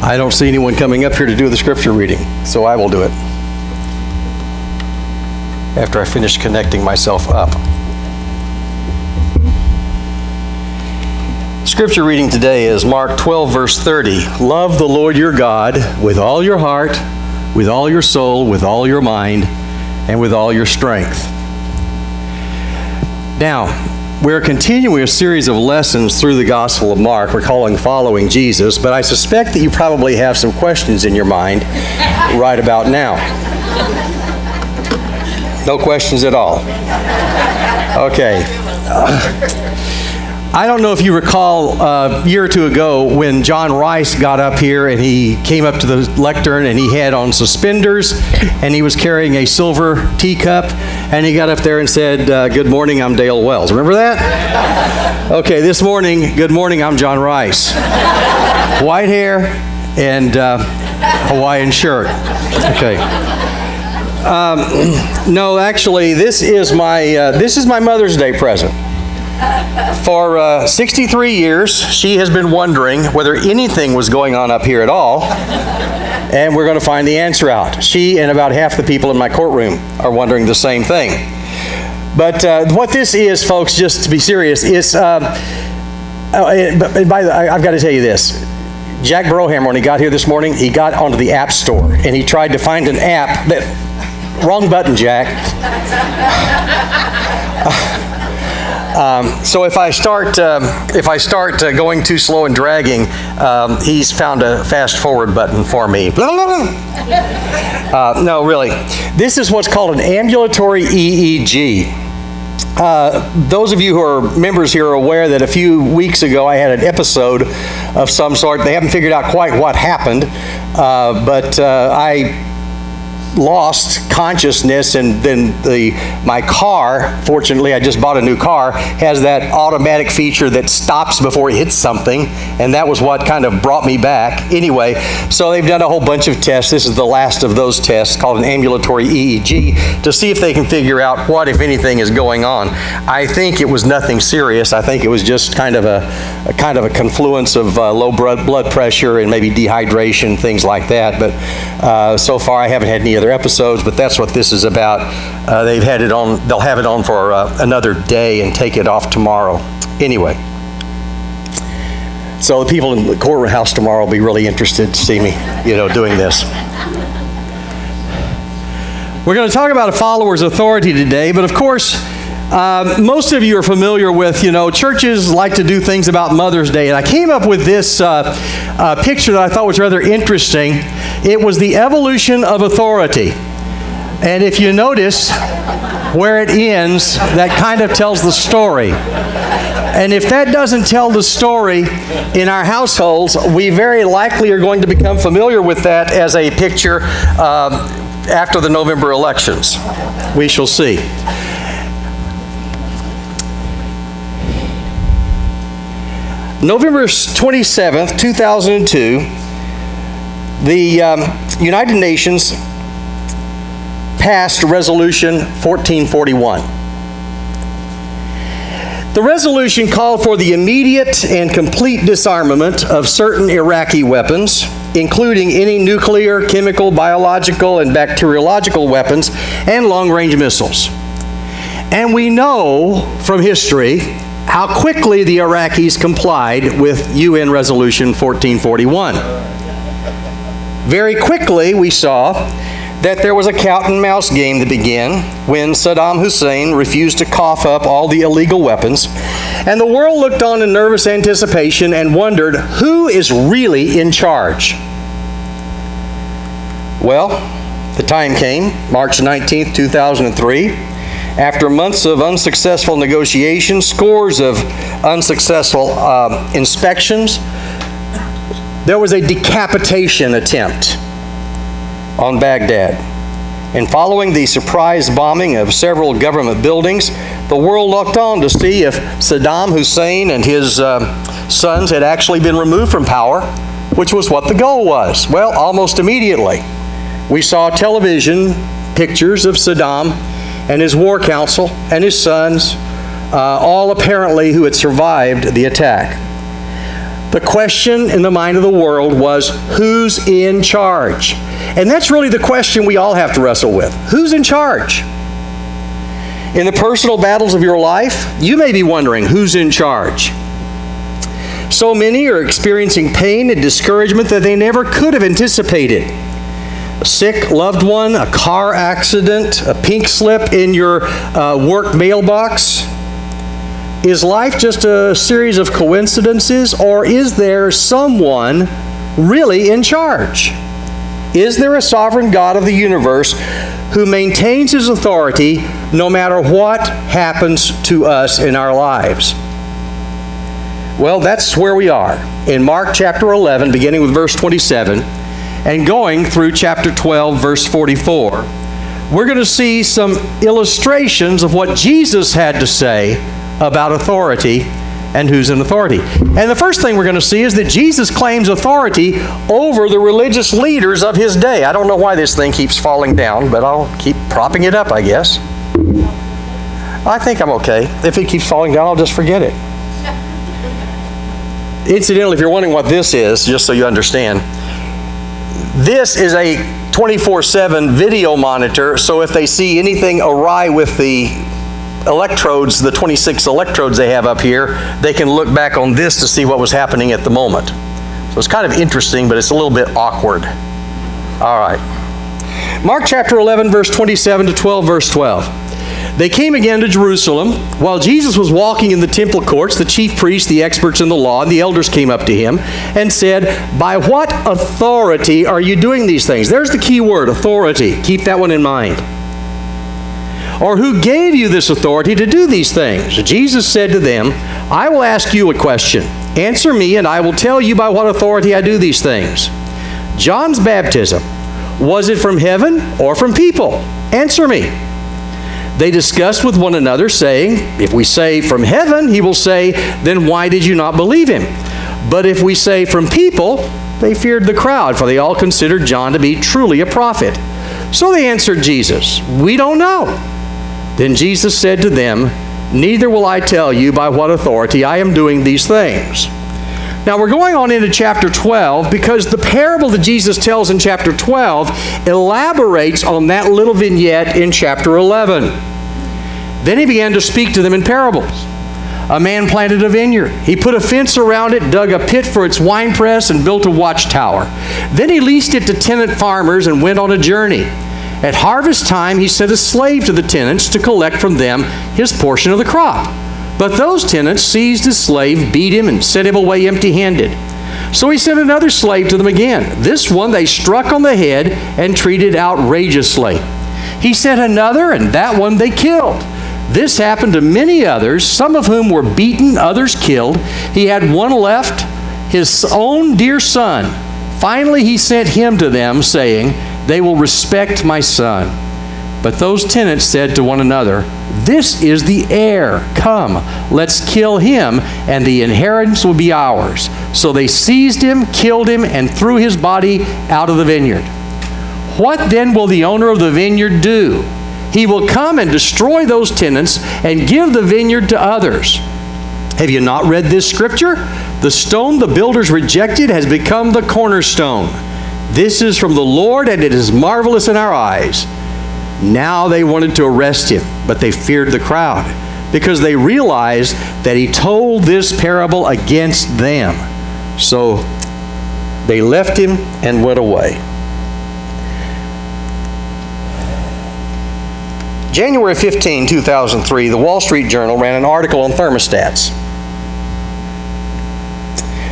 I don't see anyone coming up here to do the scripture reading, so I will do it after I finish connecting myself up. Scripture reading today is Mark 12, verse 30. Love the Lord your God with all your heart, with all your soul, with all your mind, and with all your strength. Now, we're continuing a series of lessons through the Gospel of Mark. We're calling Following Jesus, but I suspect that you probably have some questions in your mind right about now. No questions at all. Okay. I don't know if you recall a year or two ago when John Rice got up here and he came up to the lectern and he had on suspenders and he was carrying a silver teacup and he got up there and said, "Good morning, I'm Dale Wells." Remember that? Okay, this morning, good morning, I'm John Rice. White hair and Hawaiian shirt. Okay. No, actually, this is my Mother's Day present. For 63 years, she has been wondering whether anything was going on up here at all, and we're going to find the answer out. She and about half the people in my courtroom are wondering the same thing. But what this is, folks, just to be serious, is, I've got to tell you this. Jack Brohammer, when he got here this morning, he got onto the App Store, and he tried to find an app that... Wrong button, Jack. So if I start going too slow and dragging, he's found a fast forward button for me. No, really. This is what's called an ambulatory EEG. Those of you who are members here are aware that a few weeks ago I had an episode of some sort. They haven't figured out quite what happened, but I lost consciousness, and then my car, fortunately I just bought a new car, has that automatic feature that stops before it hits something, and that was what kind of brought me back. Anyway, so they've done a whole bunch of tests. This is the last of those tests, called an ambulatory EEG, to see if they can figure out what, if anything, is going on. I think it was nothing serious. I think it was just kind of a confluence of low blood pressure and maybe dehydration, things like that. But so far I haven't had any other episodes, but that's what this is about. They'll have it on for another day and take it off tomorrow. Anyway, so the people in the courthouse tomorrow will be really interested to see me, doing this. We're going to talk about a follower's authority today, but of course, most of you are familiar with, churches like to do things about Mother's Day. And I came up with this picture that I thought was rather interesting. It was the evolution of authority. And if you notice where it ends, that kind of tells the story. And if that doesn't tell the story in our households, we very likely are going to become familiar with that as a picture after the November elections. We shall see. November 27th, 2002, the United Nations passed Resolution 1441. The resolution called for the immediate and complete disarmament of certain Iraqi weapons, including any nuclear, chemical, biological, and bacteriological weapons, and long-range missiles. And we know from history how quickly the Iraqis complied with UN Resolution 1441. Very quickly, we saw that there was a cat and mouse game that began when Saddam Hussein refused to cough up all the illegal weapons, and the world looked on in nervous anticipation and wondered, who is really in charge? Well, the time came, March 19th, 2003. After months of unsuccessful negotiations, scores of unsuccessful inspections, there was a decapitation attempt on Baghdad. And following the surprise bombing of several government buildings, the world looked on to see if Saddam Hussein and his sons had actually been removed from power, which was what the goal was. Well, almost immediately, we saw television pictures of Saddam and his war council and his sons, all apparently who had survived the attack. The question in the mind of the world was, who's in charge? And that's really the question we all have to wrestle with. Who's in charge? In the personal battles of your life, you may be wondering, who's in charge? So many are experiencing pain and discouragement that they never could have anticipated. A sick loved one, a car accident, a pink slip in your work mailbox. Is life just a series of coincidences, or is there someone really in charge? Is there a sovereign God of the universe who maintains his authority no matter what happens to us in our lives? Well, that's where we are. In Mark chapter 11, beginning with verse 27, and going through chapter 12, verse 44, we're going to see some illustrations of what Jesus had to say about authority and who's in authority. And the first thing we're going to see is that Jesus claims authority over the religious leaders of his day. I don't know why this thing keeps falling down, but I'll keep propping it up, I guess. I think I'm okay. If it keeps falling down, I'll just forget it. Incidentally, if you're wondering what this is, just so you understand, this is a 24/7 video monitor, so if they see anything awry with the electrodes, the 26 electrodes they have up here, they can look back on this to see what was happening at the moment. So it's kind of interesting, but it's a little bit awkward. All right. Mark chapter 11, verse 27 to 12, verse 12. They came again to Jerusalem. While Jesus was walking in the temple courts, the chief priests, the experts in the law, and the elders came up to him and said, "By what authority are you doing these things?" There's the key word, authority. Keep that one in mind. "Or who gave you this authority to do these things?" Jesus said to them, "I will ask you a question. Answer me, and I will tell you by what authority I do these things. John's baptism, was it from heaven or from people? Answer me." They discussed with one another, saying, "If we say from heaven," he will say, "then why did you not believe him? But if we say from people," they feared the crowd, for they all considered John to be truly a prophet. So they answered Jesus, "We don't know." Then Jesus said to them, "Neither will I tell you by what authority I am doing these things." Now we're going on into chapter 12 because the parable that Jesus tells in chapter 12 elaborates on that little vignette in chapter 11. Then he began to speak to them in parables. A man planted a vineyard. He put a fence around it, dug a pit for its winepress, and built a watchtower. Then he leased it to tenant farmers and went on a journey. At harvest time, he sent a slave to the tenants to collect from them his portion of the crop. But those tenants seized his slave, beat him, and sent him away empty-handed. So he sent another slave to them again. This one they struck on the head and treated outrageously. He sent another, and that one they killed. This happened to many others, some of whom were beaten, others killed. He had one left, his own dear son. Finally he sent him to them, saying, "They will respect my son." But those tenants said to one another, "This is the heir. Come, let's kill him, and the inheritance will be ours." So they seized him, killed him, and threw his body out of the vineyard. What then will the owner of the vineyard do? He will come and destroy those tenants and give the vineyard to others. Have you not read this scripture? The stone the builders rejected has become the cornerstone. This is from the Lord, and it is marvelous in our eyes. Now they wanted to arrest him, but they feared the crowd, because they realized that he told this parable against them. So they left him and went away. January 15, 2003, the Wall Street Journal ran an article on thermostats.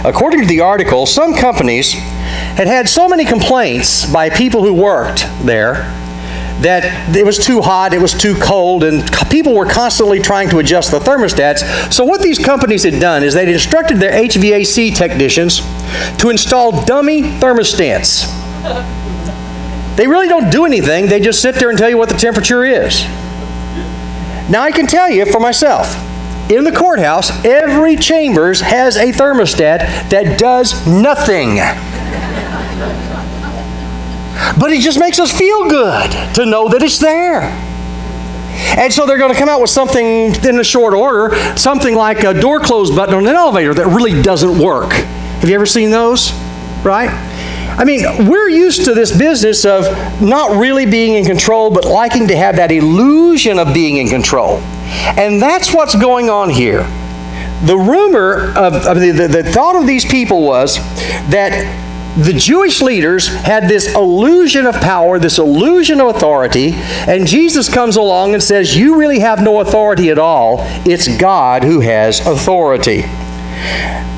According to the article, some companies had had so many complaints by people who worked there that it was too hot, it was too cold, and people were constantly trying to adjust the thermostats. So what these companies had done is they'd instructed their HVAC technicians to install dummy thermostats. They really don't do anything, they just sit there and tell you what the temperature is. Now I can tell you for myself, in the courthouse, every chambers has a thermostat that does nothing. But it just makes us feel good to know that it's there. And so they're going to come out with something in a short order, something like a door close button on an elevator that really doesn't work. Have you ever seen those? Right? I mean, we're used to this business of not really being in control, but liking to have that illusion of being in control. And that's what's going on here. The rumor of the thought of these people was that the Jewish leaders had this illusion of power, this illusion of authority, and Jesus comes along and says, you really have no authority at all. It's God who has authority.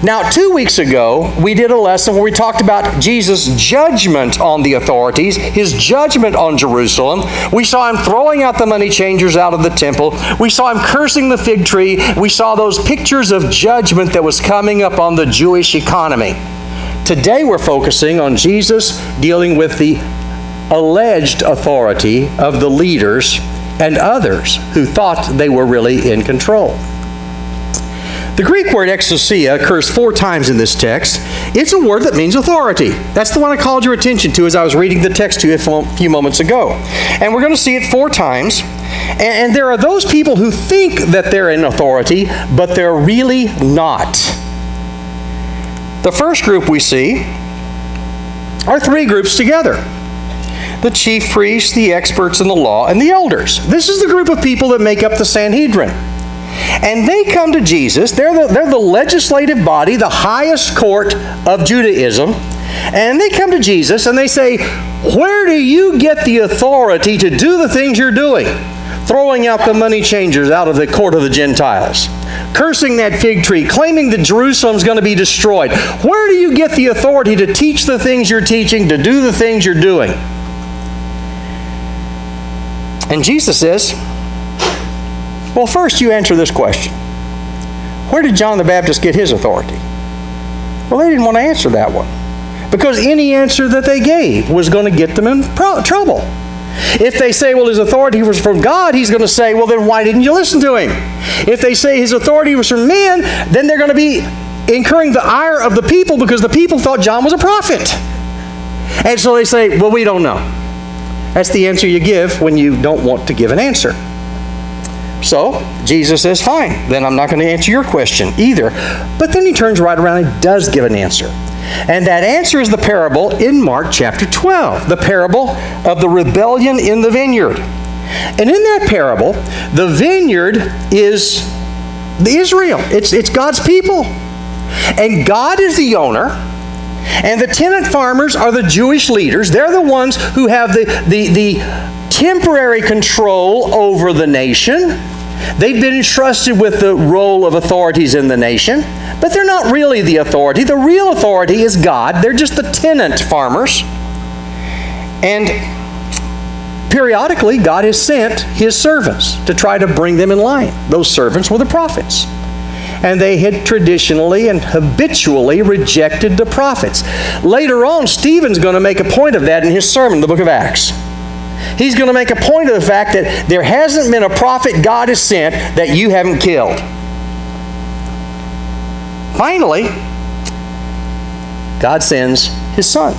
Now, 2 weeks ago, we did a lesson where we talked about Jesus' judgment on the authorities, his judgment on Jerusalem. We saw him throwing out the money changers out of the temple. We saw him cursing the fig tree. We saw those pictures of judgment that was coming up on the Jewish economy. Today we're focusing on Jesus dealing with the alleged authority of the leaders and others who thought they were really in control. The Greek word exousia occurs 4 times in this text. It's a word that means authority. That's the one I called your attention to as I was reading the text to you a few moments ago. And we're going to see it 4 times. And there are those people who think that they're in authority, but they're really not. The first group we see are 3 groups together. The chief priests, the experts in the law, and the elders. This is the group of people that make up the Sanhedrin. And they come to Jesus. They're the legislative body, the highest court of Judaism. And they come to Jesus and they say, where do you get the authority to do the things you're doing? Throwing out the money changers out of the court of the Gentiles. Cursing that fig tree, claiming that Jerusalem's going to be destroyed. Where do you get the authority to teach the things you're teaching, to do the things you're doing? And Jesus says, well, first you answer this question. Where did John the Baptist get his authority? Well, they didn't want to answer that one, because any answer that they gave was going to get them in trouble. If they say, well, his authority was from God, he's going to say, well, then why didn't you listen to him? If they say his authority was from men, then they're going to be incurring the ire of the people because the people thought John was a prophet. And so they say, well, we don't know. That's the answer you give when you don't want to give an answer. So Jesus says, fine, then I'm not going to answer your question either. But then he turns right around and does give an answer. And that answer is the parable in Mark chapter 12, the parable of the rebellion in the vineyard. And in that parable, the vineyard is Israel. It's God's people. And God is the owner, and the tenant farmers are the Jewish leaders. They're the ones who have the temporary control over the nation. They've been entrusted with the role of authorities in the nation, but they're not really the authority. The real authority is God. They're just the tenant farmers. And periodically, God has sent his servants to try to bring them in line. Those servants were the prophets. And they had traditionally and habitually rejected the prophets. Later on, Stephen's going to make a point of that in his sermon, the book of Acts. He's going to make a point of the fact that there hasn't been a prophet God has sent that you haven't killed. Finally, God sends his Son.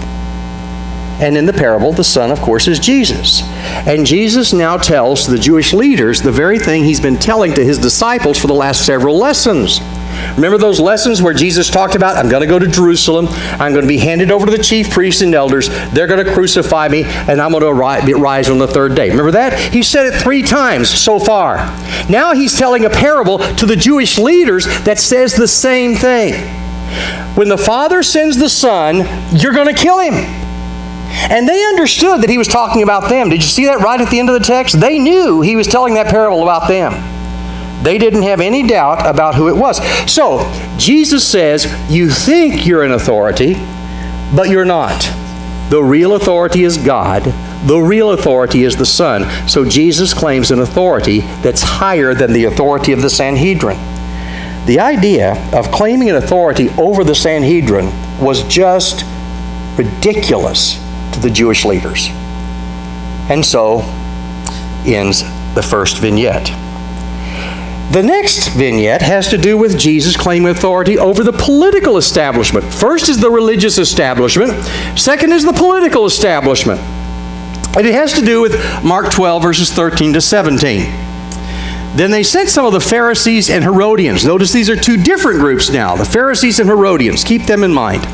And in the parable, the Son, of course, is Jesus. And Jesus now tells the Jewish leaders the very thing he's been telling to his disciples for the last several lessons. Remember those lessons where Jesus talked about, I'm going to go to Jerusalem, I'm going to be handed over to the chief priests and elders, they're going to crucify me, and I'm going to rise on the 3rd day. Remember that? He said it 3 times so far. Now he's telling a parable to the Jewish leaders that says the same thing. When the Father sends the Son, you're going to kill him. And they understood that he was talking about them. Did you see that right at the end of the text? They knew he was telling that parable about them. They didn't have any doubt about who it was. So, Jesus says, you think you're in authority, but you're not. The real authority is God. The real authority is the Son. So Jesus claims an authority that's higher than the authority of the Sanhedrin. The idea of claiming an authority over the Sanhedrin was just ridiculous to the Jewish leaders. And so ends the first vignette. The next vignette has to do with Jesus claiming authority over the political establishment. First is the religious establishment. Second is the political establishment. And it has to do with Mark 12, verses 13 to 17. Then they sent some of the Pharisees and Herodians. Notice these are two different groups now. The Pharisees and Herodians. Keep them in mind.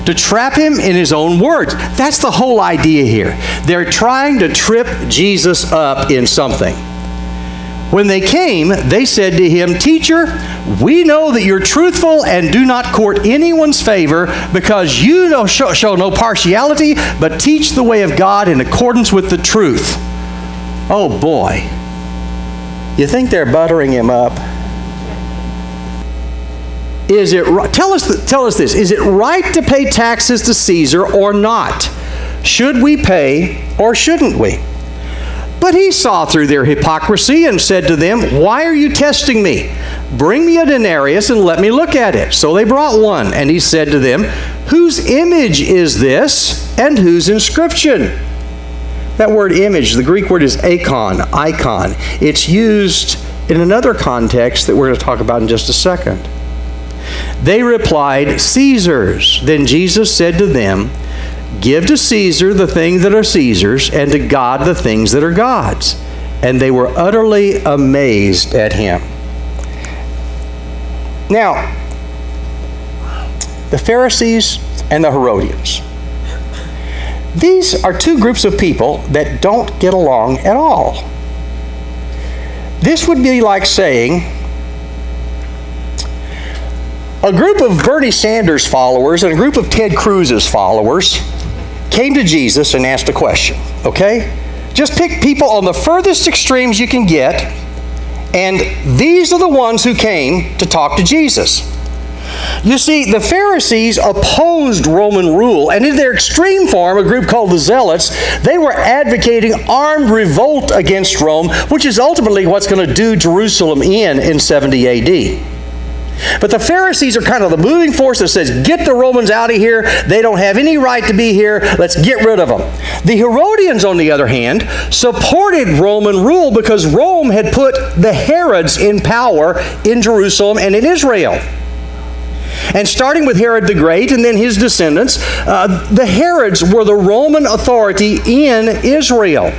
To trap him in his own words. That's the whole idea here. They're trying to trip Jesus up in something. When they came, they said to him, "Teacher, we know that you're truthful and do not court anyone's favor because you show no partiality, but teach the way of God in accordance with the truth." Oh boy. You think they're buttering him up? Tell us this. Is it right to pay taxes to Caesar or not? Should we pay or shouldn't we? But he saw through their hypocrisy and said to them, "Why are you testing me? Bring me a denarius and let me look at it." So they brought one, and he said to them, "Whose image is this, and whose inscription?" That word image, the Greek word is icon. It's used in another context that we're going to talk about in just a second. They replied, "Caesar's." Then Jesus said to them, "Give to Caesar the things that are Caesar's, and to God the things that are God's." And they were utterly amazed at him. Now, the Pharisees and the Herodians. These are two groups of people that don't get along at all. This would be like saying, a group of Bernie Sanders followers and a group of Ted Cruz's followers came to Jesus and asked a question, okay? Just pick people on the furthest extremes you can get, and these are the ones who came to talk to Jesus. You see, the Pharisees opposed Roman rule, and in their extreme form, a group called the Zealots, they were advocating armed revolt against Rome, which is ultimately what's going to do Jerusalem in 70 AD. But the Pharisees are kind of the moving force that says, get the Romans out of here. They don't have any right to be here. Let's get rid of them. The Herodians, on the other hand, supported Roman rule because Rome had put the Herods in power in Jerusalem and in Israel. And starting with Herod the Great and then his descendants, the Herods were the Roman authority in Israel.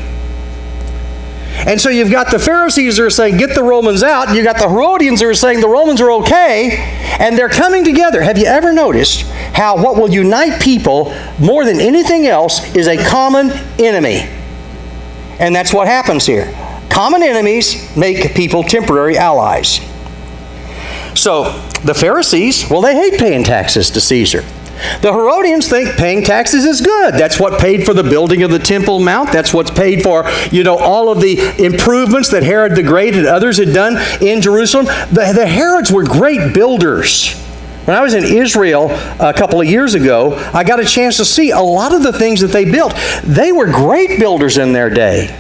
And so you've got the Pharisees that are saying, get the Romans out. You've got the Herodians that are saying the Romans are okay. And they're coming together. Have you ever noticed how what will unite people more than anything else is a common enemy? And that's what happens here. Common enemies make people temporary allies. So the Pharisees, well, they hate paying taxes to Caesar. The Herodians think paying taxes is good. That's what paid for the building of the Temple Mount. That's what's paid for, all of the improvements that Herod the Great and others had done in Jerusalem. The Herods were great builders. When I was in Israel a couple of years ago, I got a chance to see a lot of the things that they built. They were great builders in their day.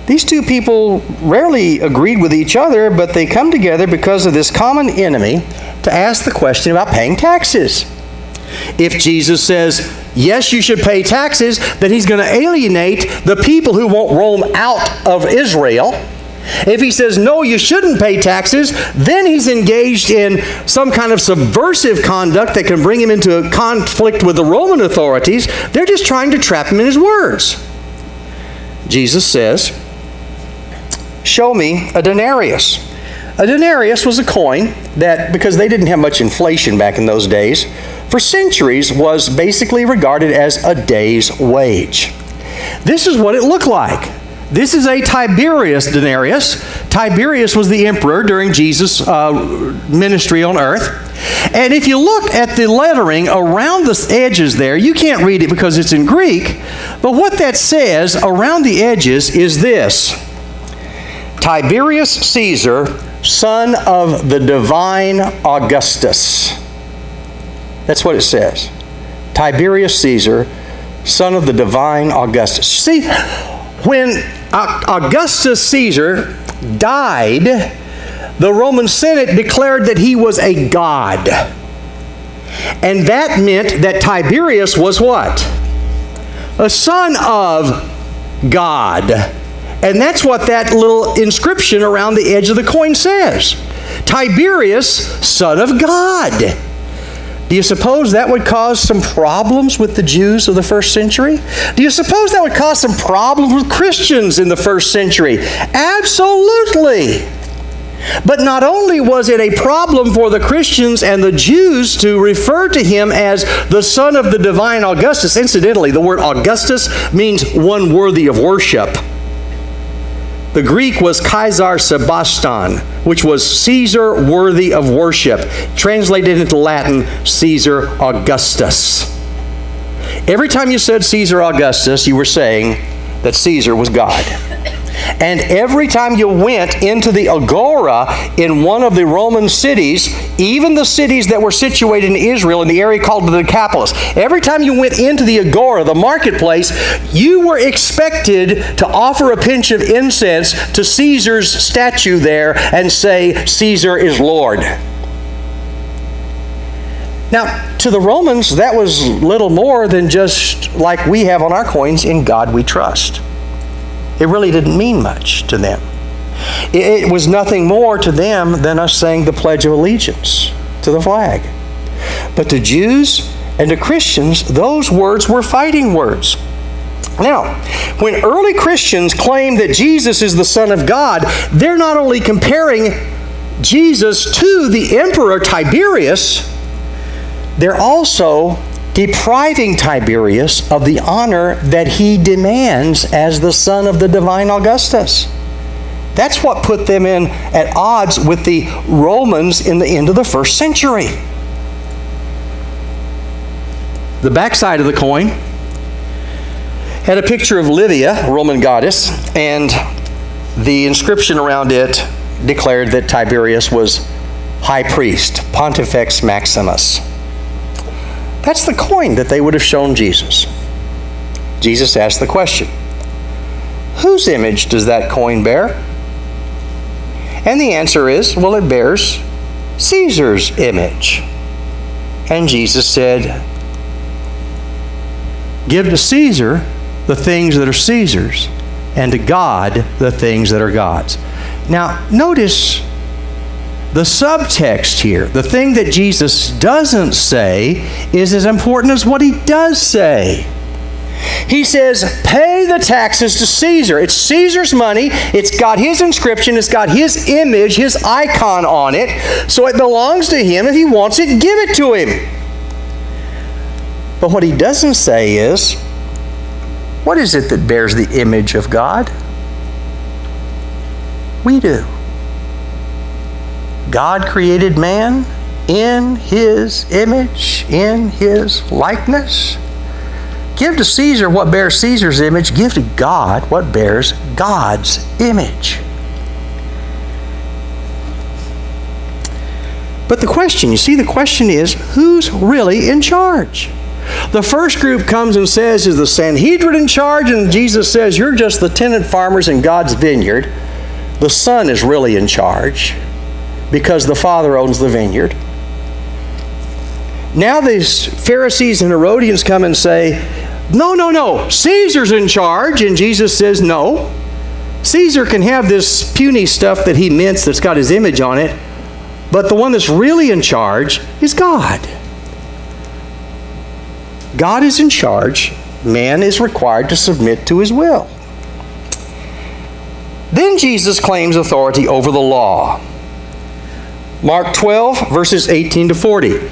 These two people rarely agreed with each other, but they come together because of this common enemy to ask the question about paying taxes. If Jesus says, yes, you should pay taxes, then he's going to alienate the people who want Rome out of Israel. If he says, no, you shouldn't pay taxes, then he's engaged in some kind of subversive conduct that can bring him into a conflict with the Roman authorities. They're just trying to trap him in his words. Jesus says, show me a denarius. A denarius was a coin that, because they didn't have much inflation back in those days, for centuries was basically regarded as a day's wage. This is what it looked like. This is a Tiberius denarius. Tiberius was the emperor during Jesus' ministry on earth. And if you look at the lettering around the edges there, you can't read it because it's in Greek, but what that says around the edges is this: Tiberius Caesar, son of the divine Augustus. That's what it says. Tiberius Caesar, son of the divine Augustus. See, when Augustus Caesar died, the Roman Senate declared that he was a god. And that meant that Tiberius was what? A son of God. And that's what that little inscription around the edge of the coin says. Tiberius, son of God. Do you suppose that would cause some problems with the Jews of the first century? Do you suppose that would cause some problems with Christians in the first century? Absolutely. But not only was it a problem for the Christians and the Jews to refer to him as the son of the divine Augustus. Incidentally, the word Augustus means one worthy of worship. The Greek was Caesar Sebaston, which was Caesar worthy of worship. Translated into Latin, Caesar Augustus. Every time you said Caesar Augustus, you were saying that Caesar was God. And every time you went into the agora in one of the Roman cities, even the cities that were situated in Israel in the area called the Decapolis, every time you went into the agora, the marketplace, you were expected to offer a pinch of incense to Caesar's statue there and say, Caesar is Lord. Now, to the Romans, that was little more than just like we have on our coins, in God we trust. It really didn't mean much to them. It was nothing more to them than us saying the Pledge of Allegiance to the flag. But to Jews and to Christians, those words were fighting words. Now, when early Christians claim that Jesus is the Son of God, they're not only comparing Jesus to the Emperor Tiberius, they're also depriving Tiberius of the honor that he demands as the son of the divine Augustus. That's what put them in at odds with the Romans in the end of the first century. The backside of the coin had a picture of Livia, Roman goddess, and the inscription around it declared that Tiberius was high priest, Pontifex Maximus. That's the coin that they would have shown Jesus. Jesus asked the question, whose image does that coin bear? And the answer is, well, it bears Caesar's image. And Jesus said, give to Caesar the things that are Caesar's, and to God the things that are God's. Now, notice the subtext here. The thing that Jesus doesn't say is as important as what he does say. He says, pay the taxes to Caesar. It's Caesar's money. It's got his inscription. It's got his image, his icon on it. So it belongs to him. If he wants it, give it to him. But what he doesn't say is, what is it that bears the image of God? We do. God created man in his image, in his likeness. Give to Caesar what bears Caesar's image. Give to God what bears God's image. But the question is, who's really in charge? The first group comes and says, is the Sanhedrin in charge? And Jesus says, you're just the tenant farmers in God's vineyard. The Son is really in charge, because the Father owns the vineyard. Now these Pharisees and Herodians come and say, no, Caesar's in charge. And Jesus says, no. Caesar can have this puny stuff that he mints that's got his image on it, but the one that's really in charge is God. God is in charge. Man is required to submit to his will. Then Jesus claims authority over the law. Mark 12, verses 18 to 40.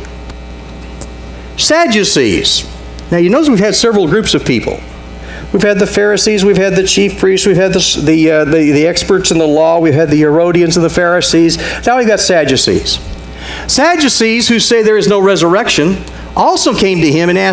Sadducees. Now you notice we've had several groups of people. We've had the Pharisees, we've had the chief priests, we've had the experts in the law, we've had the Herodians and the Pharisees. Now we've got Sadducees. Sadducees, who say there is no resurrection, also came to him and asked